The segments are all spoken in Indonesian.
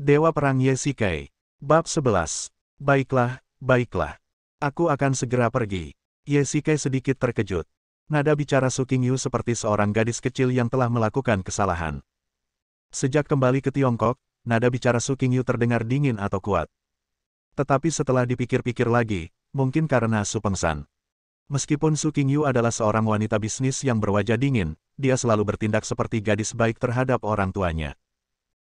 Dewa Perang Ye Shikai. Bab 11. Baiklah, baiklah. Aku akan segera pergi. Ye Shikai sedikit terkejut. Nada bicara Su Qingyu seperti seorang gadis kecil yang telah melakukan kesalahan. Sejak kembali ke Tiongkok, nada bicara Su Qingyu terdengar dingin atau kuat. Tetapi setelah dipikir-pikir lagi, mungkin karena Su Pengsan. Meskipun Su Qingyu adalah seorang wanita bisnis yang berwajah dingin, dia selalu bertindak seperti gadis baik terhadap orang tuanya.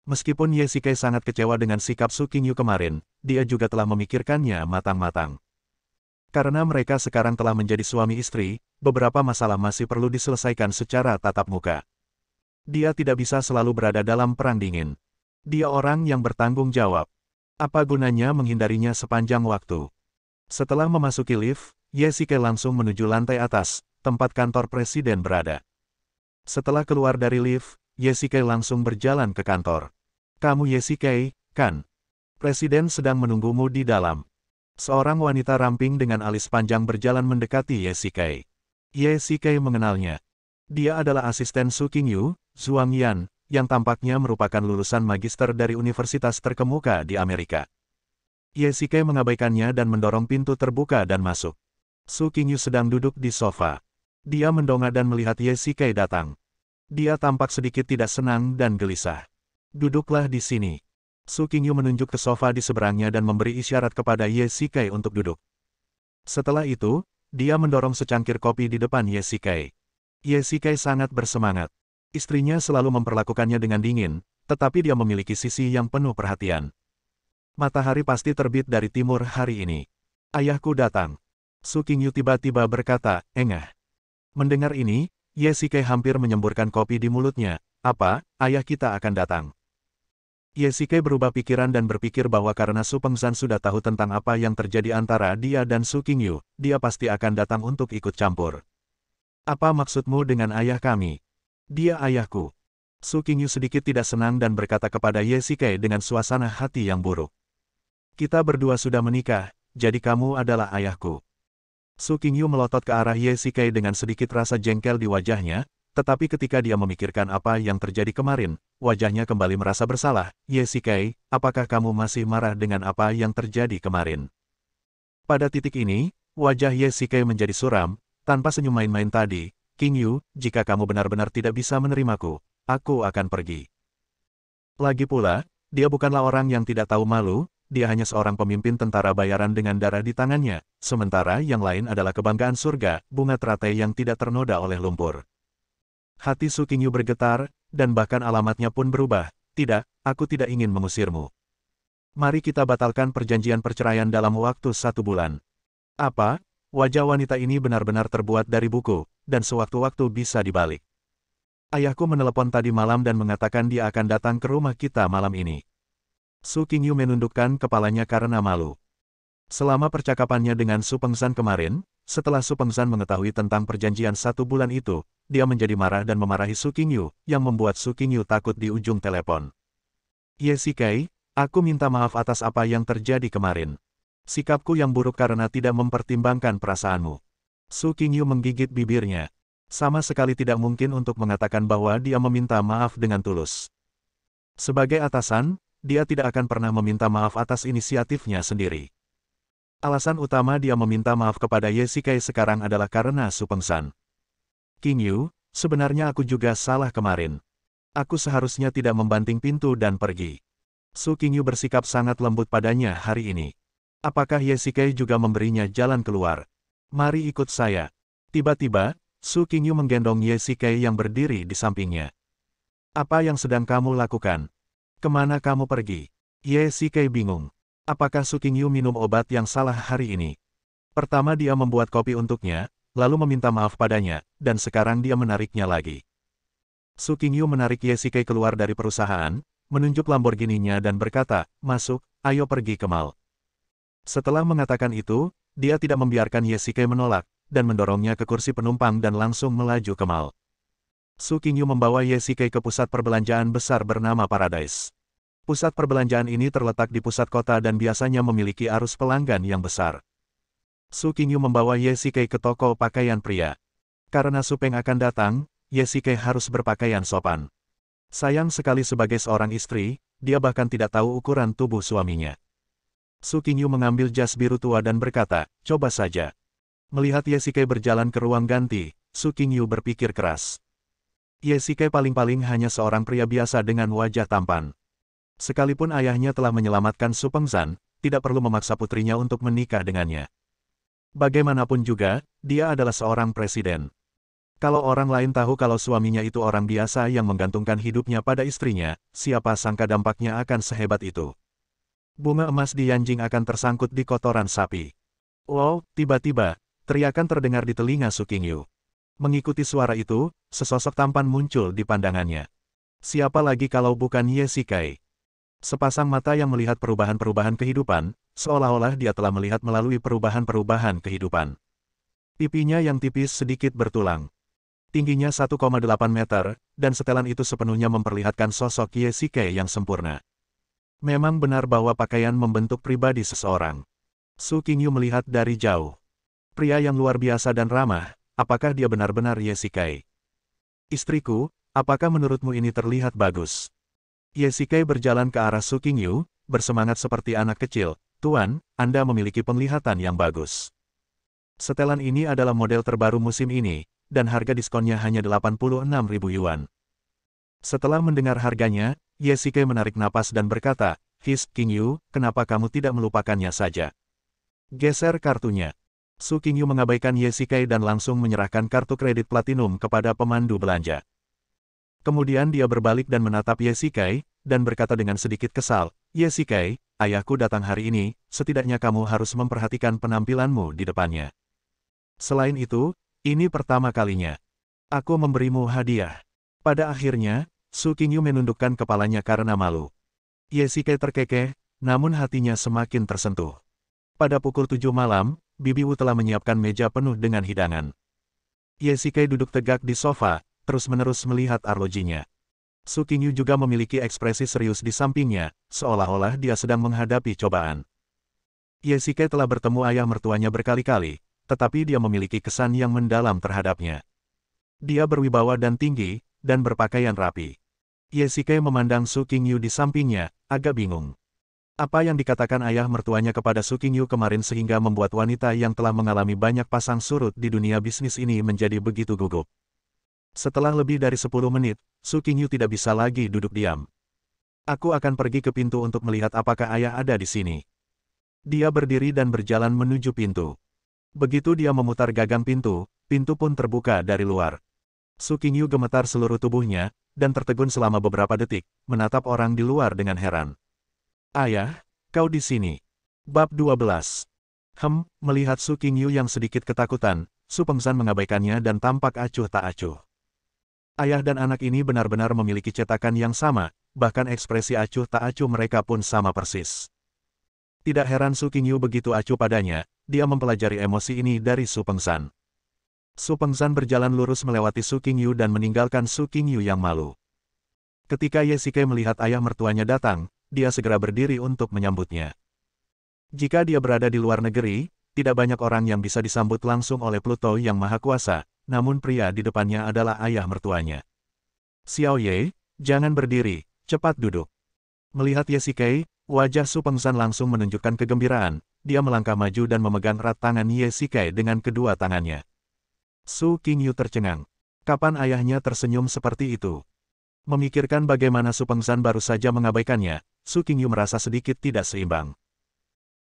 Meskipun Ye Shikai sangat kecewa dengan sikap Su Qingyu kemarin, dia juga telah memikirkannya matang-matang. Karena mereka sekarang telah menjadi suami istri, beberapa masalah masih perlu diselesaikan secara tatap muka. Dia tidak bisa selalu berada dalam perang dingin. Dia orang yang bertanggung jawab. Apa gunanya menghindarinya sepanjang waktu? Setelah memasuki lift, Ye Shikai langsung menuju lantai atas, tempat kantor presiden berada. Setelah keluar dari lift, Ye Shikai langsung berjalan ke kantor. Kamu Ye Shikai, kan? Presiden sedang menunggumu di dalam. Seorang wanita ramping dengan alis panjang berjalan mendekati Ye Shikai. Ye Shikai mengenalnya. Dia adalah asisten Su Qingyu, Zhuang Yan, yang tampaknya merupakan lulusan magister dari universitas terkemuka di Amerika. Ye Shikai mengabaikannya dan mendorong pintu terbuka dan masuk. Su Qingyu sedang duduk di sofa. Dia mendongak dan melihat Ye Shikai datang. Dia tampak sedikit tidak senang dan gelisah. Duduklah di sini. Su Qingyu menunjuk ke sofa di seberangnya dan memberi isyarat kepada Ye Shikai untuk duduk. Setelah itu, dia mendorong secangkir kopi di depan Ye Shikai. Ye Shikai sangat bersemangat. Istrinya selalu memperlakukannya dengan dingin, tetapi dia memiliki sisi yang penuh perhatian. Matahari pasti terbit dari timur hari ini. Ayahku datang. Su Qingyu tiba-tiba berkata, engah. Mendengar ini, Ye Shikai hampir menyemburkan kopi di mulutnya. Apa, ayah kita akan datang? Ye Shikai berubah pikiran dan berpikir bahwa karena Su Pengsan sudah tahu tentang apa yang terjadi antara dia dan Su Qingyu, dia pasti akan datang untuk ikut campur. Apa maksudmu dengan ayah kami? Dia ayahku. Su Qingyu sedikit tidak senang dan berkata kepada Ye Shikai dengan suasana hati yang buruk. Kita berdua sudah menikah, jadi kamu adalah ayahku. Su Qingyu melotot ke arah Ye Shikai dengan sedikit rasa jengkel di wajahnya, tetapi ketika dia memikirkan apa yang terjadi kemarin, wajahnya kembali merasa bersalah. Ye Shikai, apakah kamu masih marah dengan apa yang terjadi kemarin? Pada titik ini, wajah Ye Shikai menjadi suram, tanpa senyum main-main tadi. Qingyu, jika kamu benar-benar tidak bisa menerimaku, aku akan pergi. Lagi pula, dia bukanlah orang yang tidak tahu malu, dia hanya seorang pemimpin tentara bayaran dengan darah di tangannya, sementara yang lain adalah kebanggaan surga, bunga teratai yang tidak ternoda oleh lumpur. Hati Su Qingyu bergetar, dan bahkan alamatnya pun berubah. Tidak, aku tidak ingin mengusirmu. Mari kita batalkan perjanjian perceraian dalam waktu 1 bulan. Apa? Wajah wanita ini benar-benar terbuat dari buku, dan sewaktu-waktu bisa dibalik. Ayahku menelepon tadi malam dan mengatakan dia akan datang ke rumah kita malam ini. Su Qingyu menundukkan kepalanya karena malu. Selama percakapannya dengan Su Pengsan kemarin, setelah Su Pengsan mengetahui tentang perjanjian 1 bulan itu, dia menjadi marah dan memarahi Su Qingyu, yang membuat Su Qingyu takut di ujung telepon. Ye Shikai, aku minta maaf atas apa yang terjadi kemarin. Sikapku yang buruk karena tidak mempertimbangkan perasaanmu. Su Qingyu menggigit bibirnya. Sama sekali tidak mungkin untuk mengatakan bahwa dia meminta maaf dengan tulus. Sebagai atasan, dia tidak akan pernah meminta maaf atas inisiatifnya sendiri. Alasan utama dia meminta maaf kepada Ye Shikai sekarang adalah karena Su Pengsan. Qingyu, sebenarnya aku juga salah kemarin. Aku seharusnya tidak membanting pintu dan pergi. Su Qingyu bersikap sangat lembut padanya hari ini. Apakah Ye Shikai juga memberinya jalan keluar? Mari ikut saya. Tiba-tiba, Su Qingyu menggendong Ye Shikai yang berdiri di sampingnya. Apa yang sedang kamu lakukan? Kemana kamu pergi? Ye Shikai bingung. Apakah Su Qingyu minum obat yang salah hari ini? Pertama dia membuat kopi untuknya, lalu meminta maaf padanya, dan sekarang dia menariknya lagi. Su Qingyu menarik Ye Shikai keluar dari perusahaan, menunjuk Lamborghini-nya dan berkata, masuk, ayo pergi ke mall. Setelah mengatakan itu, dia tidak membiarkan Ye Shikai menolak, dan mendorongnya ke kursi penumpang dan langsung melaju ke mall. Su Qingyu membawa Ye Shikai ke pusat perbelanjaan besar bernama Paradise. Pusat perbelanjaan ini terletak di pusat kota dan biasanya memiliki arus pelanggan yang besar. Su Qingyu membawa Ye Shikai ke toko pakaian pria. Karena Su Peng akan datang, Ye Shikai harus berpakaian sopan. Sayang sekali sebagai seorang istri, dia bahkan tidak tahu ukuran tubuh suaminya. Su Qingyu mengambil jas biru tua dan berkata, coba saja. Melihat Ye Shikai berjalan ke ruang ganti, Su Qingyu berpikir keras. Ye Shikai paling-paling hanya seorang pria biasa dengan wajah tampan. Sekalipun ayahnya telah menyelamatkan Su Pengzan, tidak perlu memaksa putrinya untuk menikah dengannya. Bagaimanapun juga, dia adalah seorang presiden. Kalau orang lain tahu kalau suaminya itu orang biasa yang menggantungkan hidupnya pada istrinya, siapa sangka dampaknya akan sehebat itu. Bunga emas di Yanjing akan tersangkut di kotoran sapi. Wow, tiba-tiba, teriakan terdengar di telinga Su Qingyu. Mengikuti suara itu, sesosok tampan muncul di pandangannya. Siapa lagi kalau bukan Ye Shikai? Sepasang mata yang melihat perubahan-perubahan kehidupan, seolah-olah dia telah melihat melalui perubahan-perubahan kehidupan. Pipinya yang tipis sedikit bertulang. Tingginya 1,8 meter, dan setelan itu sepenuhnya memperlihatkan sosok Ye Shikai yang sempurna. Memang benar bahwa pakaian membentuk pribadi seseorang. Su Qingyu melihat dari jauh. Pria yang luar biasa dan ramah, apakah dia benar-benar Ye Shikai? Istriku, apakah menurutmu ini terlihat bagus? Ye Shikai berjalan ke arah Su Qingyu, bersemangat seperti anak kecil. Tuan, Anda memiliki penglihatan yang bagus. Setelan ini adalah model terbaru musim ini, dan harga diskonnya hanya 86.000 yuan. Setelah mendengar harganya, Ye Shikai menarik napas dan berkata, Qingyu, kenapa kamu tidak melupakannya saja? Geser kartunya. Su Qingyu mengabaikan Ye Shikai dan langsung menyerahkan kartu kredit platinum kepada pemandu belanja. Kemudian dia berbalik dan menatap Ye Shikai, dan berkata dengan sedikit kesal, Ye Shikai, ayahku datang hari ini, setidaknya kamu harus memperhatikan penampilanmu di depannya. Selain itu, ini pertama kalinya. Aku memberimu hadiah. Pada akhirnya, Su Qingyu menundukkan kepalanya karena malu. Ye Shikai terkekeh, namun hatinya semakin tersentuh. Pada pukul 7 malam, Bibi Wu telah menyiapkan meja penuh dengan hidangan. Ye Shikai duduk tegak di sofa, terus-menerus melihat arlojinya. Su Qingyu juga memiliki ekspresi serius di sampingnya, seolah-olah dia sedang menghadapi cobaan. Ye Shikai telah bertemu ayah mertuanya berkali-kali, tetapi dia memiliki kesan yang mendalam terhadapnya. Dia berwibawa dan tinggi, dan berpakaian rapi. Ye Shikai memandang Su Qingyu di sampingnya, agak bingung. Apa yang dikatakan ayah mertuanya kepada Su Qingyu kemarin sehingga membuat wanita yang telah mengalami banyak pasang surut di dunia bisnis ini menjadi begitu gugup. Setelah lebih dari 10 menit, Su Qingyu tidak bisa lagi duduk diam. Aku akan pergi ke pintu untuk melihat apakah ayah ada di sini. Dia berdiri dan berjalan menuju pintu. Begitu dia memutar gagang pintu, pintu pun terbuka dari luar. Su Qingyu gemetar seluruh tubuhnya, dan tertegun selama beberapa detik, menatap orang di luar dengan heran. Ayah, kau di sini. Bab 12. Melihat Su Qingyu yang sedikit ketakutan, Su Pengzan mengabaikannya dan tampak acuh tak acuh. Ayah dan anak ini benar-benar memiliki cetakan yang sama, bahkan ekspresi acuh tak acuh mereka pun sama persis. Tidak heran Su Qingyu begitu acuh padanya, dia mempelajari emosi ini dari Su Pengzan. Su Pengzan berjalan lurus melewati Su Qingyu dan meninggalkan Su Qingyu yang malu. Ketika Ye Shikai melihat ayah mertuanya datang, dia segera berdiri untuk menyambutnya. Jika dia berada di luar negeri, tidak banyak orang yang bisa disambut langsung oleh Pluto yang Maha Kuasa, namun pria di depannya adalah ayah mertuanya. Xiao Ye, jangan berdiri, cepat duduk. Melihat Ye Shikai, wajah Su Pengzan langsung menunjukkan kegembiraan, dia melangkah maju dan memegang erat tangan Ye Shikai dengan kedua tangannya. Su Qingyu tercengang. Kapan ayahnya tersenyum seperti itu? Memikirkan bagaimana Su Pengzan baru saja mengabaikannya, Su Qingyu merasa sedikit tidak seimbang.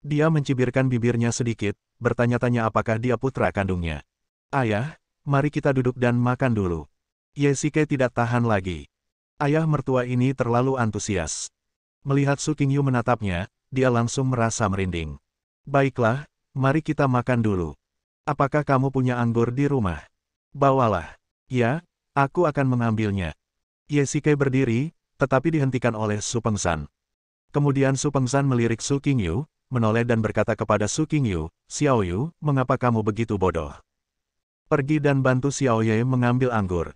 Dia mencibirkan bibirnya sedikit, bertanya-tanya apakah dia putra kandungnya. Ayah, mari kita duduk dan makan dulu. Ye Shikai tidak tahan lagi. Ayah mertua ini terlalu antusias. Melihat Su Qingyu menatapnya, dia langsung merasa merinding. Baiklah, mari kita makan dulu. Apakah kamu punya anggur di rumah? Bawalah. Ya, aku akan mengambilnya. Ye Shikai berdiri, tetapi dihentikan oleh Su Pengzan. Kemudian Su Pengzan melirik Su Qingyu, menoleh dan berkata kepada Su Qingyu, Xiao Yu, mengapa kamu begitu bodoh? Pergi dan bantu Xiao Ye mengambil anggur.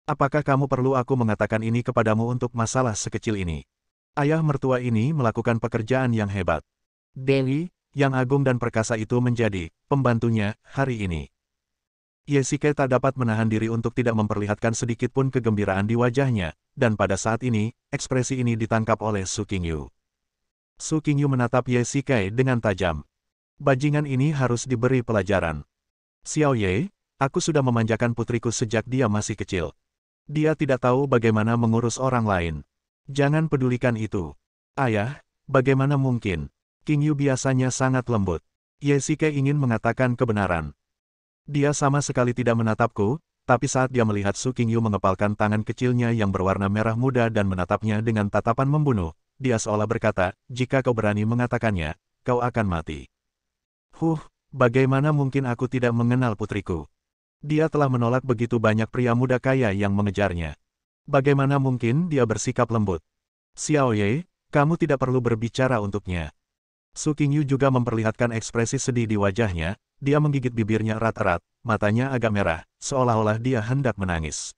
Apakah kamu perlu aku mengatakan ini kepadamu untuk masalah sekecil ini? Ayah mertua ini melakukan pekerjaan yang hebat. Dewi, yang agung dan perkasa itu menjadi pembantunya hari ini. Ye Shikai tak dapat menahan diri untuk tidak memperlihatkan sedikit pun kegembiraan di wajahnya, dan pada saat ini, ekspresi ini ditangkap oleh Su Qingyu. Su Qingyu menatap Ye Shikai dengan tajam. Bajingan ini harus diberi pelajaran. Xiao Ye, aku sudah memanjakan putriku sejak dia masih kecil. Dia tidak tahu bagaimana mengurus orang lain. Jangan pedulikan itu. Ayah, bagaimana mungkin? Qingyu biasanya sangat lembut. Ye Shikai ingin mengatakan kebenaran. Dia sama sekali tidak menatapku, tapi saat dia melihat Su Qingyu mengepalkan tangan kecilnya yang berwarna merah muda dan menatapnya dengan tatapan membunuh, dia seolah berkata, jika kau berani mengatakannya, kau akan mati. Bagaimana mungkin aku tidak mengenal putriku? Dia telah menolak begitu banyak pria muda kaya yang mengejarnya. Bagaimana mungkin dia bersikap lembut? Xiao Ye, kamu tidak perlu berbicara untuknya. Su Qingyu juga memperlihatkan ekspresi sedih di wajahnya. Dia menggigit bibirnya erat-erat, matanya agak merah, seolah-olah dia hendak menangis.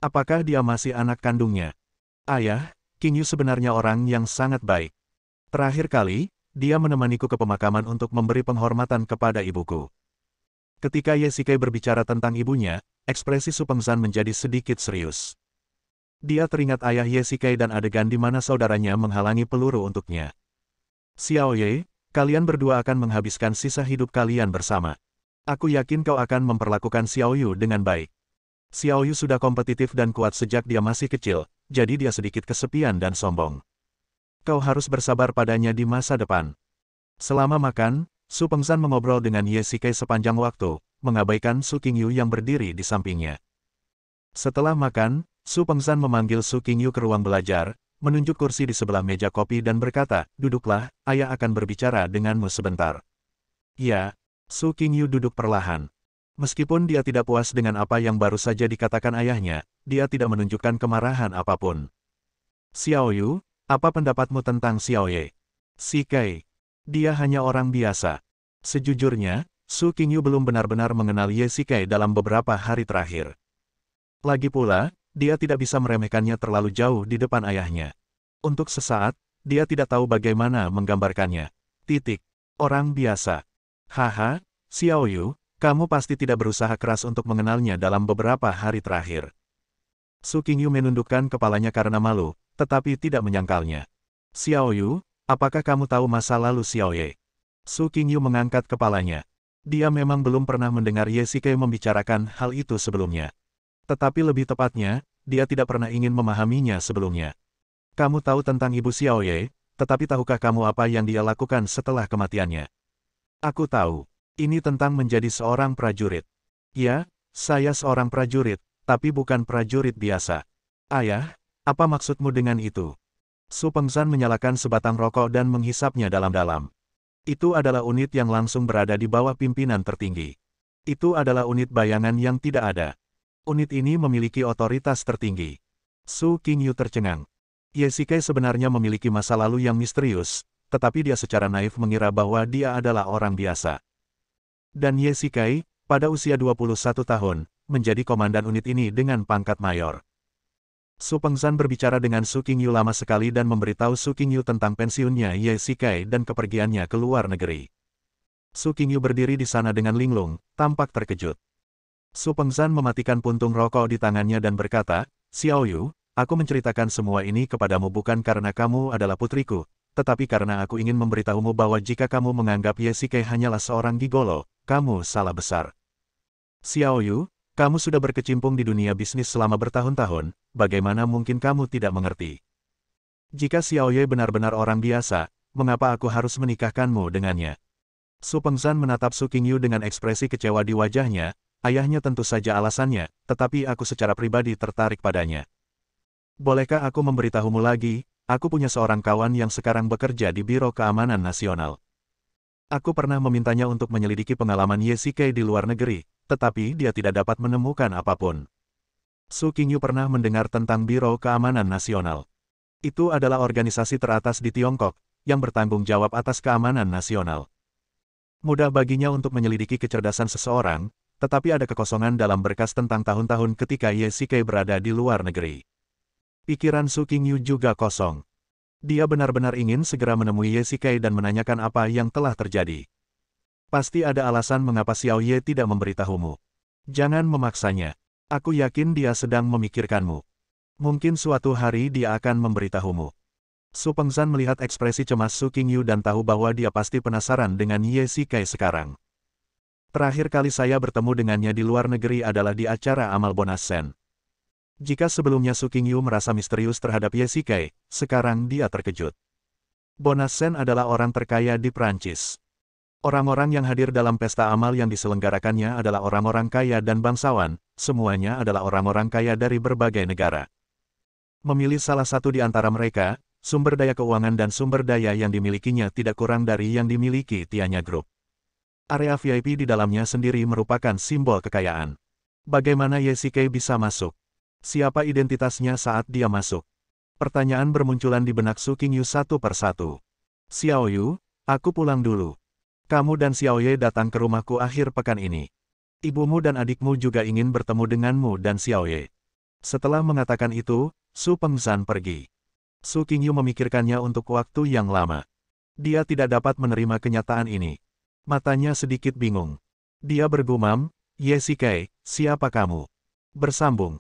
Apakah dia masih anak kandungnya? Ayah, Qingyu sebenarnya orang yang sangat baik. Terakhir kali, dia menemaniku ke pemakaman untuk memberi penghormatan kepada ibuku. Ketika Ye Shikai berbicara tentang ibunya, ekspresi Su Pengzan menjadi sedikit serius. Dia teringat ayah Ye Shikai dan adegan di mana saudaranya menghalangi peluru untuknya. Xiao Ye, kalian berdua akan menghabiskan sisa hidup kalian bersama. Aku yakin kau akan memperlakukan Xiao Yu dengan baik. Xiao Yu sudah kompetitif dan kuat sejak dia masih kecil, jadi dia sedikit kesepian dan sombong. Kau harus bersabar padanya di masa depan. Selama makan, Su Pengzan mengobrol dengan Ye Shikai sepanjang waktu, mengabaikan Su Qingyu yang berdiri di sampingnya. Setelah makan, Su Pengzan memanggil Su Qingyu ke ruang belajar, menunjuk kursi di sebelah meja kopi dan berkata, duduklah, ayah akan berbicara denganmu sebentar. Ya, Su Qingyu duduk perlahan. Meskipun dia tidak puas dengan apa yang baru saja dikatakan ayahnya, dia tidak menunjukkan kemarahan apapun. Xiao Yu, apa pendapatmu tentang Xiao Ye? Shikai. Dia hanya orang biasa. Sejujurnya, Su Qingyu belum benar-benar mengenal Ye Shikai dalam beberapa hari terakhir. Lagi pula, dia tidak bisa meremehkannya terlalu jauh di depan ayahnya. Untuk sesaat, dia tidak tahu bagaimana menggambarkannya. Orang biasa. Haha, Xiao Yu, kamu pasti tidak berusaha keras untuk mengenalnya dalam beberapa hari terakhir. Su Qingyu menundukkan kepalanya karena malu, tetapi tidak menyangkalnya. Xiao Yu, apakah kamu tahu masa lalu Xiao Ye? Su Qingyu mengangkat kepalanya. Dia memang belum pernah mendengar Ye Shikai membicarakan hal itu sebelumnya. Tetapi lebih tepatnya, dia tidak pernah ingin memahaminya sebelumnya. Kamu tahu tentang ibu Xiao Ye, tetapi tahukah kamu apa yang dia lakukan setelah kematiannya? Aku tahu. Ini tentang menjadi seorang prajurit. Ya, saya seorang prajurit, tapi bukan prajurit biasa. Ayah, apa maksudmu dengan itu? Su Pengzan menyalakan sebatang rokok dan menghisapnya dalam-dalam. Itu adalah unit yang langsung berada di bawah pimpinan tertinggi. Itu adalah unit bayangan yang tidak ada. Unit ini memiliki otoritas tertinggi. Su Qingyu tercengang. Ye Shikai sebenarnya memiliki masa lalu yang misterius, tetapi dia secara naif mengira bahwa dia adalah orang biasa. Dan Ye Shikai, pada usia 21 tahun, menjadi komandan unit ini dengan pangkat mayor. Su Pengzan berbicara dengan Su Qingyu lama sekali dan memberitahu Su Qingyu tentang pensiunnya Ye Shikai dan kepergiannya ke luar negeri. Su Qingyu berdiri di sana dengan linglung, tampak terkejut. Su Pengzan mematikan puntung rokok di tangannya dan berkata, Xiao Yu, aku menceritakan semua ini kepadamu bukan karena kamu adalah putriku, tetapi karena aku ingin memberitahumu bahwa jika kamu menganggap Ye Shikai hanyalah seorang gigolo, kamu salah besar. Xiao Yu, kamu sudah berkecimpung di dunia bisnis selama bertahun-tahun, bagaimana mungkin kamu tidak mengerti? Jika Xiao Ye benar-benar orang biasa, mengapa aku harus menikahkanmu dengannya? Su Pengzan menatap Su Qingyu dengan ekspresi kecewa di wajahnya. Ayahnya tentu saja alasannya, tetapi aku secara pribadi tertarik padanya. Bolehkah aku memberitahumu lagi, aku punya seorang kawan yang sekarang bekerja di Biro Keamanan Nasional. Aku pernah memintanya untuk menyelidiki pengalaman Ye Shikai di luar negeri, tetapi dia tidak dapat menemukan apapun. Su Qingyu pernah mendengar tentang Biro Keamanan Nasional. Itu adalah organisasi teratas di Tiongkok, yang bertanggung jawab atas keamanan nasional. Mudah baginya untuk menyelidiki kecerdasan seseorang, tetapi ada kekosongan dalam berkas tentang tahun-tahun ketika Ye Shikai berada di luar negeri. Pikiran Su Qingyu juga kosong. Dia benar-benar ingin segera menemui Ye Shikai dan menanyakan apa yang telah terjadi. Pasti ada alasan mengapa Xiao Ye tidak memberitahumu. Jangan memaksanya. Aku yakin dia sedang memikirkanmu. Mungkin suatu hari dia akan memberitahumu. Su Pengzan melihat ekspresi cemas Su Qingyu dan tahu bahwa dia pasti penasaran dengan Ye Shikai sekarang. Terakhir kali saya bertemu dengannya di luar negeri adalah di acara amal Bonus Sen. Jika sebelumnya Su Qingyu merasa misterius terhadap Ye Shikai, sekarang dia terkejut. Bonus Sen adalah orang terkaya di Prancis. Orang-orang yang hadir dalam pesta amal yang diselenggarakannya adalah orang-orang kaya dan bangsawan, semuanya adalah orang-orang kaya dari berbagai negara. Memilih salah satu di antara mereka, sumber daya keuangan dan sumber daya yang dimilikinya tidak kurang dari yang dimiliki Tianya Group. Area VIP di dalamnya sendiri merupakan simbol kekayaan. Bagaimana Ye Shikai bisa masuk? Siapa identitasnya saat dia masuk? Pertanyaan bermunculan di benak Su Qingyu satu persatu. Xiao Yu, aku pulang dulu. Kamu dan Xiao Ye datang ke rumahku akhir pekan ini. Ibumu dan adikmu juga ingin bertemu denganmu dan Xiao Ye. Setelah mengatakan itu, Su Pengzan pergi. Su Qingyu memikirkannya untuk waktu yang lama. Dia tidak dapat menerima kenyataan ini. Matanya sedikit bingung. Dia bergumam, Ye Shikai, siapa kamu? Bersambung.